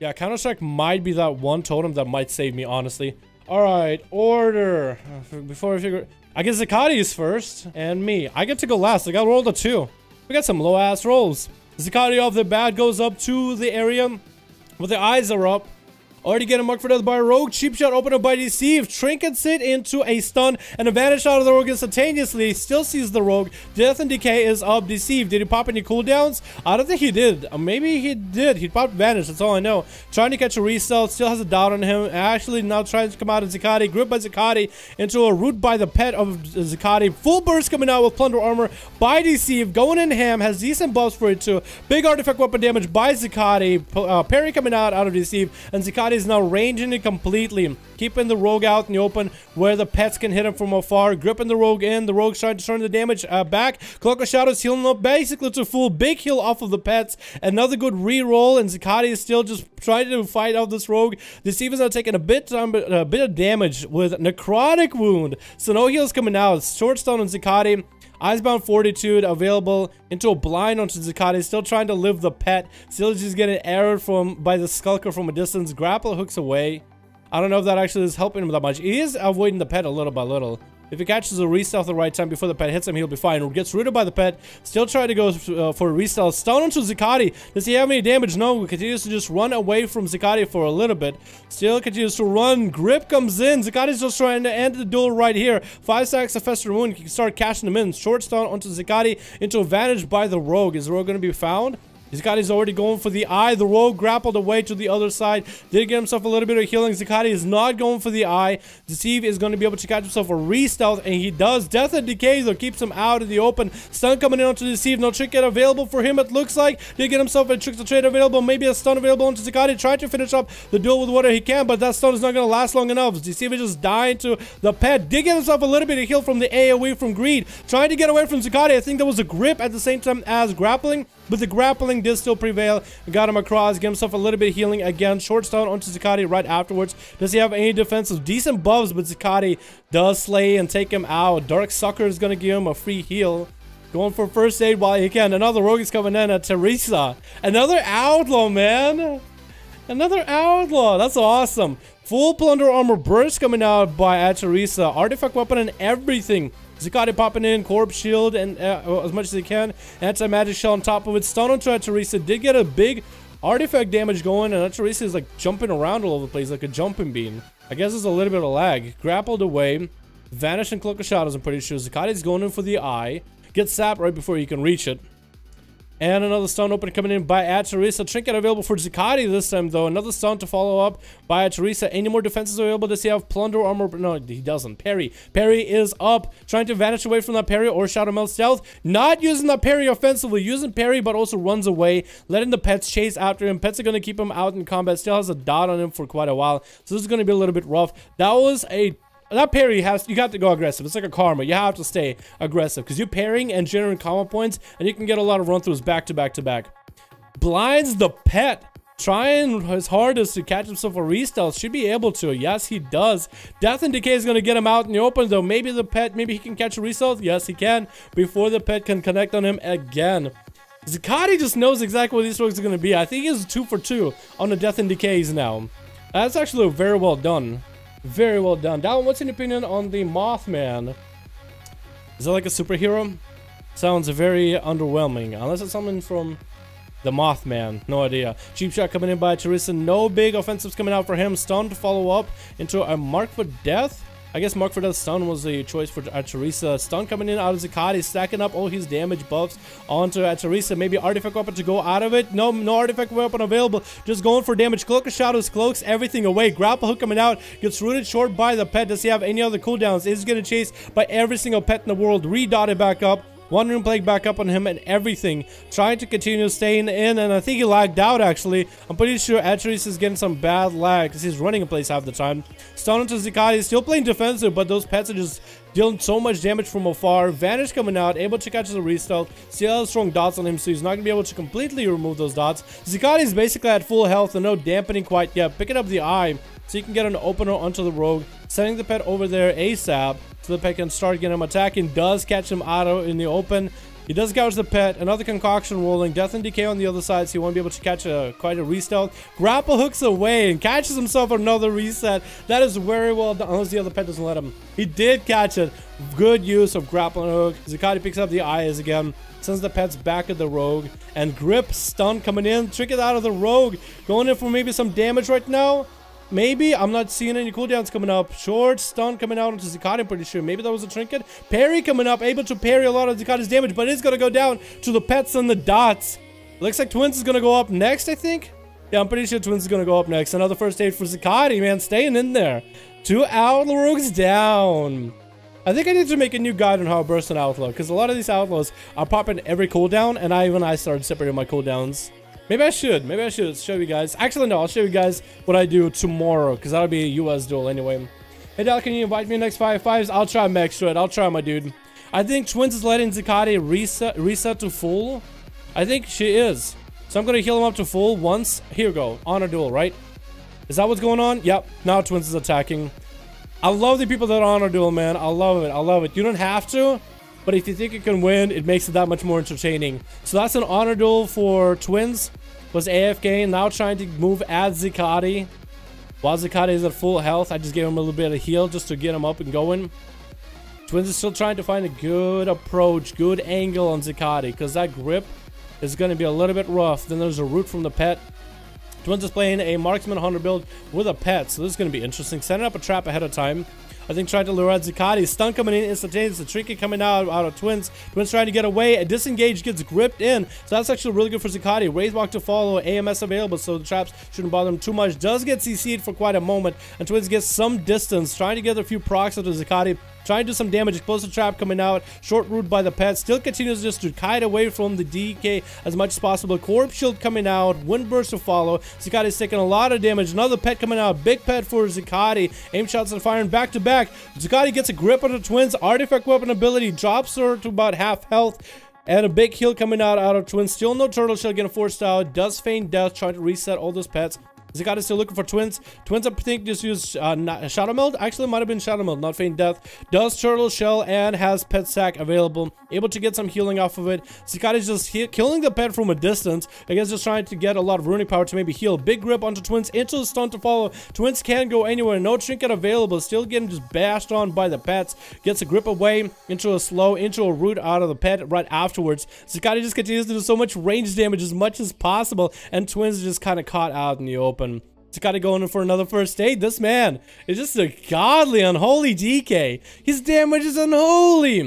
Yeah, Counter-Strike might be that one totem that might save me, honestly. Alright, order. Before we figure... I guess Zakati is first, and me. I get to go last. I got rolled a 2. We got some low-ass rolls. Zakati off the bat goes up to the area, but the eyes are up. Already getting marked for death by a rogue. Cheap shot open up by Deceive. Trinkets it into a stun and a vanish out of the rogue instantaneously. Still sees the rogue. Death and Decay is up. Deceive. Did he pop any cooldowns? I don't think he did. Maybe he did. He popped vanish. That's all I know. Trying to catch a resell. Still has a doubt on him. Actually now trying to come out of Zakati. Gripped by Zakati into a root by the pet of Zakati. Full burst coming out with Plunder Armor by Deceive. Going in ham. Has decent buffs for it too. Big artifact weapon damage by Zakati. Parry coming out of Deceive. And Zakati is now ranging it completely, keeping the rogue out in the open where the pets can hit him from afar, gripping the rogue in. The rogue's trying to turn the damage back. Cloak of Shadows healing up basically to full. Big heal off of the pets. Another good re-roll, and Zakati is still just trying to fight out this rogue. Deceive is now taking a bit of damage with Necrotic Wound, so no heals coming out. Short stun on Zakati. Icebound Fortitude available into a blind onto Zakati. Still trying to live the pet. Still just getting arrowed by the Skulker from a distance. Grapple hooks away. I don't know if that actually is helping him that much. He is avoiding the pet a little by little. If he catches a resell at the right time before the pet hits him, he'll be fine. Gets rooted by the pet. Still trying to go for a resell. Stun onto Zakati. Does he have any damage? No. Continues to just run away from Zakati for a little bit. Still continues to run. Grip comes in. Zakati's just trying to end the duel right here. 5 stacks of Fester Wound. He can start cashing them in. Short stun onto Zakati into advantage by the rogue. Is the rogue going to be found? Zakati's already going for the eye. The rogue grappled away to the other side. Did get himself a little bit of healing. Zakati is not going for the eye. Deceive is going to be able to catch himself a re-stealth, and he does. Death and Decay, though, keeps him out in the open. Stun coming in onto Deceive. No trinket available for him, it looks like. Did get himself a trick to trade available. Maybe a stun available onto Zakati. Tried to finish up the duel with whatever he can, but that stun is not going to last long enough. Deceive is just dying to the pet. Did get himself a little bit of heal from the AoE from Greed. Trying to get away from Zakati. I think there was a grip at the same time as grappling, but the grappling did still prevail. Got him across, get himself a little bit of healing again. Short stun onto Zakati right afterwards. Does he have any defensive? Decent buffs, but Zakati does slay and take him out. Dark Sucker is going to give him a free heal. Going for first aid while he can. Another rogue is coming in at Teresa. Another Outlaw, man. Another Outlaw. That's awesome. Full Plunder Armor burst coming out by Teresa. Artifact weapon and everything. Zakati popping in, Corpse Shield, and as much as he can. Anti-magic shell on top of it. Stun onto Teresa. Did get a big artifact damage going, and Teresa is like jumping around all over the place like a jumping bean. I guess there's a little bit of lag. Grappled away. Vanish and Cloak of Shadows, I'm pretty sure. Zakati's going in for the eye. Gets sapped right before you can reach it. And another stun open coming in by Teresa. Trinket available for Zakati this time, though. Another stun to follow up by Teresa. Any more defenses available? Does he have Plunder Armor? No, he doesn't. Parry. Parry is up. Trying to vanish away from that parry or Shadow Melt Stealth. Not using that parry offensively. Using parry, but also runs away. Letting the pets chase after him. Pets are going to keep him out in combat. Still has a dot on him for quite a while. So this is going to be a little bit rough. That parry you have to go aggressive. It's like a karma. You have to stay aggressive because you're parrying and generating combo points, and you can get a lot of run-throughs back to back to back. Blinds the pet. Trying his hardest to catch himself a re-stealth. Should be able to. Yes, he does. Death and Decay is going to get him out in the open, though. Maybe the pet, maybe he can catch a re-stealth. Yes, he can. Before the pet can connect on him again. Zakati just knows exactly what these rogues are going to be. I think he's 2 for 2 on the Death and Decays now. That's actually very well done. Very well done. Dallin, what's your opinion on the Mothman? Is that like a superhero? Sounds very underwhelming. Unless it's something from the Mothman. No idea. Cheap shot coming in by Teresa. No big offensives coming out for him. Stun to follow up into a Mark for Death. I guess Mark for Death stun was the choice for Teresa. Stun coming in out of Zakati, stacking up all his damage buffs onto Teresa. Maybe artifact weapon to go out of it. No artifact weapon available. Just going for damage. Cloak of Shadows cloaks everything away. Grapple hook coming out. Gets rooted short by the pet. Does he have any other cooldowns? Is getting chased by every single pet in the world. Redotted back up. Wandering Plague back up on him and everything. Trying to continue staying in, and I think he lagged out actually. I'm pretty sure Teresa is getting some bad lag because he's running in place half the time. Stun into Zakati, still playing defensive, but those pets are just dealing so much damage from afar. Vanish coming out, able to catch the re-stealth. Still has strong dots on him, so he's not going to be able to completely remove those dots. Zakati is basically at full health and no dampening quite yet. Picking up the eye so you can get an opener onto the rogue. Sending the pet over there ASAP. So the pet can start getting him attacking. Does catch him out in the open. He does gouge the pet. Another concoction rolling. Death and decay on the other side, so he won't be able to catch quite a re-stealth. Grapple hooks away and catches himself another reset. That is very well done, unless the other pet doesn't let him. He did catch it. Good use of grappling hook. Zakati picks up the eyes again. Sends the pets back at the rogue. And grip stun coming in. Trinket out of the rogue. Going in for maybe some damage right now. Maybe. I'm not seeing any cooldowns coming up. Short stun coming out onto Zakati, I'm pretty sure. Maybe that was a trinket. Parry coming up. Able to parry a lot of Zakati's damage. But it's going to go down to the pets and the dots. Looks like Twins is going to go up next, I think. Yeah, I'm pretty sure Twins is going to go up next. Another first aid for Zakati, man. Staying in there. 2 Outlaw rogues down. I think I need to make a new guide on how to burst an Outlaw. Because a lot of these Outlaws are popping every cooldown. And I started separating my cooldowns. Maybe I should show you guys. Actually, no, I'll show you guys what I do tomorrow, because that'll be a US duel anyway. Hey, Dal, can you invite me next 5-5s? I'll try Max Shred. I'll try, my dude. I think Twins is letting Zakati reset to full. I think she is. So I'm going to heal him up to full once. Here we go. Honor duel, right? Is that what's going on? Yep. Now Twins is attacking. I love the people that honor duel, man. I love it. I love it. You don't have to. But if you think you can win, it makes it that much more entertaining. So that's an honor duel for Twins. Was AFK, now trying to move at Zakati. While Zakati is at full health, I just gave him a little bit of heal just to get him up and going. Twins is still trying to find a good approach, good angle on Zakati, because that grip is going to be a little bit rough. Then there's a root from the pet. Twins is playing a marksman hunter build with a pet, so this is going to be interesting. Setting up a trap ahead of time. I think trying to lure out Zakati. Stun coming in instantaneous. The trinket coming out of Twins. Twins trying to get away. A disengage gets gripped in. So that's actually really good for Zakati. Raise walk to follow. AMS available, so the traps shouldn't bother him too much. Does get CC'd for quite a moment. And Twins gets some distance. Trying to get a few procs out of Zakati. Trying to do some damage. Explosive trap coming out. Short root by the pet. Still continues just to kite away from the DK as much as possible. Corpse shield coming out. Wind burst to follow. Zakati's taking a lot of damage. Another pet coming out. Big pet for Zakati. Aim shots and firing back to back. Zakati gets a grip on the Twins. Artifact weapon ability drops her to about half health. And a big heal coming out of Twins. Still no turtle shell getting forced out. Does feign death. Trying to reset all those pets. Zakati still looking for Twins. Twins, I think, just used Shadow Meld. Actually, it might have been Shadow Meld, not Feign Death. Does Turtle Shell and has Pet Sack available. Able to get some healing off of it. Zakati's just killing the pet from a distance. I guess just trying to get a lot of runic power to maybe heal. Big grip onto Twins. Into the stun to follow. Twins can't go anywhere. No trinket available. Still getting just bashed on by the pets. Gets a grip away. Into a slow. Into a root out of the pet right afterwards. Zakati just continues to do so much range damage as much as possible. And Twins just kind of caught out in the open. Zakati going in for another first aid. This man is just a godly unholy DK. His damage is unholy.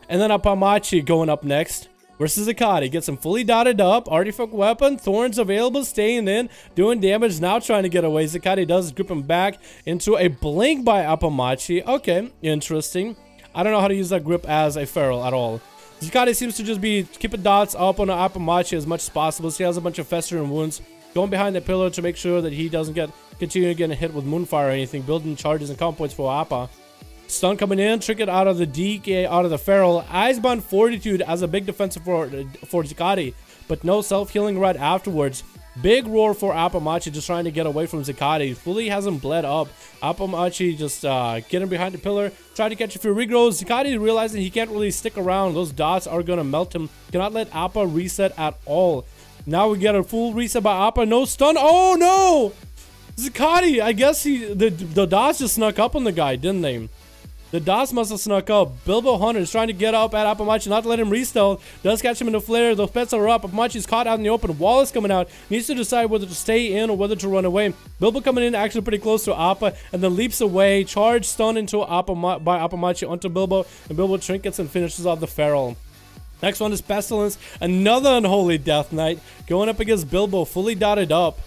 And then Apamachi going up next versus Zakati. Gets him fully dotted up. Artifact weapon. Thorns available. Staying in. Doing damage. Now trying to get away. Zakati does grip him back into a blink by Apamachi. Okay. Interesting. I don't know how to use that grip as a feral at all. Zakati seems to just be keeping dots up on Apamachi as much as possible. She has a bunch of festering wounds. Going behind the pillar to make sure that he doesn't continue getting hit with Moonfire or anything. Building charges and comp points for Appa. Stun coming in. Trinket out of the DK, out of the Feral. Icebound Fortitude as a big defensive for Zakati. But no self-healing right afterwards. Big roar for Apamachi just trying to get away from Zakati. Fully hasn't bled up. Apamachi just getting behind the pillar. Trying to catch a few regrows. Zakati realizing he can't really stick around. Those dots are going to melt him. Cannot let Appa reset at all. Now we get a full reset by Appa. No stun. Oh, no! Zakati, I guess the dots just snuck up on the guy, didn't they? The dots must have snuck up. Bilbo Hunter is trying to get up at Apamachi, not to let him re-stealth. Does catch him in the flare. Those pets are up. Apamachi's caught out in the open. Wallace coming out. Needs to decide whether to stay in or whether to run away. Bilbo coming in actually pretty close to Appa and then leaps away. Charge stun into by Apamachi onto Bilbo. And Bilbo trinkets and finishes off the Feral. Next one is Pestilence, another Unholy Death Knight, going up against Bilbo, fully dotted up.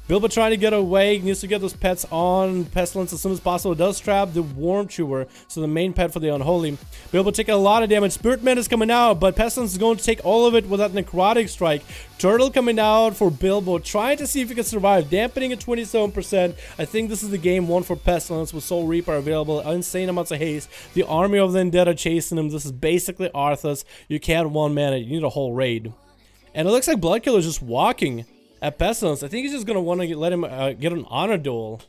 Bilbo trying to get away, needs to get those pets on Pestilence as soon as possible. Does trap the Worm Chewer, so the main pet for the Unholy. Bilbo taking a lot of damage. Spirit Man is coming out, but Pestilence is going to take all of it with that Necrotic Strike. Turtle coming out for Bilbo, trying to see if he can survive, dampening at 27%. I think this is the game one for Pestilence with Soul Reaper available. Insane amounts of haste. The army of the undead are chasing him. This is basically Arthas. You can't one-man it. You need a whole raid. And it looks like Bloodkiller is just walking at Pestilence. I think he's just going to want to let him get an honor duel.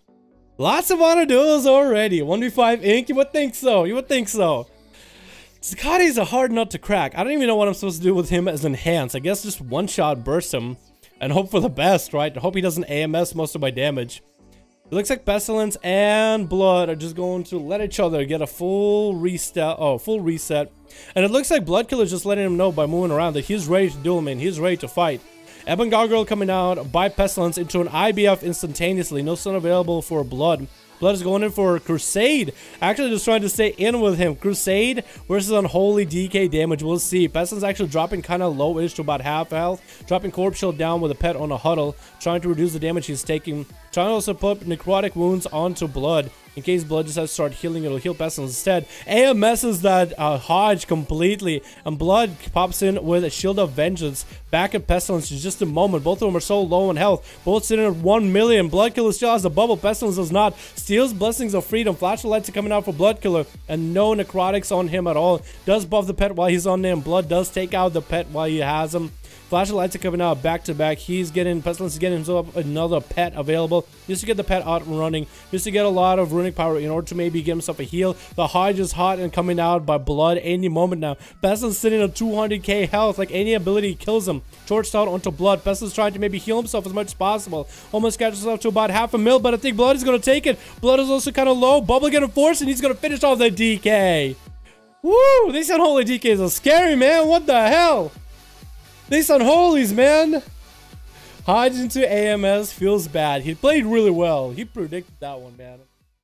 Lots of honor duels already. 1v5 ink. You would think so. You would think so. Zakati is a hard nut to crack. I don't even know what I'm supposed to do with him as enhanced. I guess just one-shot burst him and hope for the best, right? Hope he doesn't AMS most of my damage. It looks like Pestilence and Blood are just going to let each other get a full reset. And it looks like Bloodkiller is just letting him know by moving around that he's ready to duel, man. He's ready to fight. Ebon Gargoyle coming out by Pestilence into an IBF instantaneously. No stun available for Blood. Blood is going in for Crusade. Actually just trying to stay in with him. Crusade versus Unholy DK damage. We'll see. Pestilence actually dropping kind of low-ish to about half health. Dropping Corpse Shield down with a pet on a huddle. Trying to reduce the damage he's taking. Trying to also put Necrotic Wounds onto Blood. In case Blood just has to start healing, it'll heal Pestilence instead. AMS's that Hodge completely. And Blood pops in with a Shield of Vengeance. Back at Pestilence in just a moment. Both of them are so low in health. Both sitting at 1 million. Bloodkiller still has a bubble. Pestilence does not. Steals Blessings of Freedom. Flash of Lights are coming out for Bloodkiller. And no necrotics on him at all. Does buff the pet while he's on there. And Blood does take out the pet while he has him. Flash of Lights are coming out back to back. He's getting, Pestilence is getting himself another pet available. Just to get the pet out and running. Just to get a lot of runic power in order to maybe get himself a heal. The Hodge is hot and coming out by Blood any moment now. Pestilence sitting at 200k health. Like any ability kills him. Torched out onto Blood. Pestilence trying to maybe heal himself as much as possible. Almost catches himself to about half a mil, but I think Blood is going to take it. Blood is also kind of low. Bubble getting forced and he's going to finish off the DK. Woo! These Unholy DKs are scary, man. What the hell? These Unholies, man. Hodge into AMS feels bad. He played really well. He predicted that one, man.